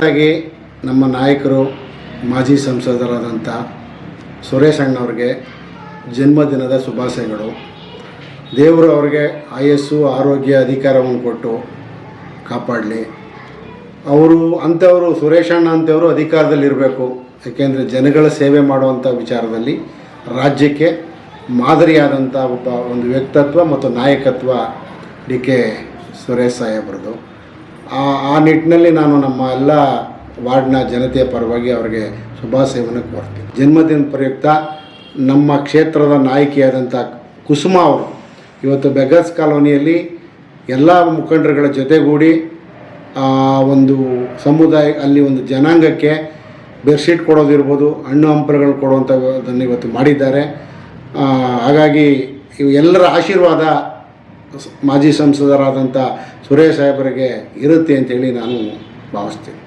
ಹಾಗೆ ನಮ್ಮ ನಾಯಕರು ಮಾಜಿ ಸಂಸದರಾದಂಥ ಸುರೇಶ್ ಅಣ್ಣವ್ರಿಗೆ ಜನ್ಮದಿನದ ಶುಭಾಶಯಗಳು. ದೇವರು ಅವ್ರಿಗೆ ಆಯಸ್ಸು, ಆರೋಗ್ಯ, ಅಧಿಕಾರವನ್ನು ಕೊಟ್ಟು ಕಾಪಾಡಲಿ. ಅಂಥವರು ಸುರೇಶ್ ಅಣ್ಣ ಅಂಥವರು ಅಧಿಕಾರದಲ್ಲಿರಬೇಕು. ಯಾಕೆಂದರೆ ಜನಗಳ ಸೇವೆ ಮಾಡುವಂಥ ವಿಚಾರದಲ್ಲಿ ರಾಜ್ಯಕ್ಕೆ ಮಾದರಿಯಾದಂಥ ಒಂದು ವ್ಯಕ್ತಿತ್ವ ಮತ್ತು ನಾಯಕತ್ವ ಡಿ.ಕೆ. ಸುರೇಶ್ ಸಾಹೇಬ್ರದ್ದು. ಆ ನಿಟ್ಟಿನಲ್ಲಿ ನಾನು ನಮ್ಮ ಎಲ್ಲ ವಾರ್ಡ್ನ ಜನತೆಯ ಪರವಾಗಿ ಅವರಿಗೆ ಶುಭಾಶಯವನ್ನು ಕೋರ್ತೀನಿ. ಜನ್ಮದಿನ ಪ್ರಯುಕ್ತ ನಮ್ಮ ಕ್ಷೇತ್ರದ ನಾಯಕಿಯಾದಂಥ ಕುಸುಮ ಅವರು ಇವತ್ತು ಬೆಗರ್ಸ್ ಕಾಲೋನಿಯಲ್ಲಿ ಎಲ್ಲ ಮುಖಂಡರುಗಳ ಜೊತೆಗೂಡಿ ಒಂದು ಸಮುದಾಯ, ಅಲ್ಲಿ ಒಂದು ಜನಾಂಗಕ್ಕೆ ಬೆಡ್ಶೀಟ್ ಕೊಡೋದಿರ್ಬೋದು, ಹಣ್ಣು ಹಂಪಲುಗಳು ಕೊಡುವಂಥದ್ದನ್ನು ಇವತ್ತು ಮಾಡಿದ್ದಾರೆ. ಹಾಗಾಗಿ ಎಲ್ಲರ ಆಶೀರ್ವಾದ ಮಾಜಿ ಸಂಸದರಾದಂಥ ಸುರೇಶ್ ಸಾಹೇಬರಿಗೆ ಇರುತ್ತೆ ಅಂತೇಳಿ ನಾನು ಭಾವಿಸ್ತೀನಿ.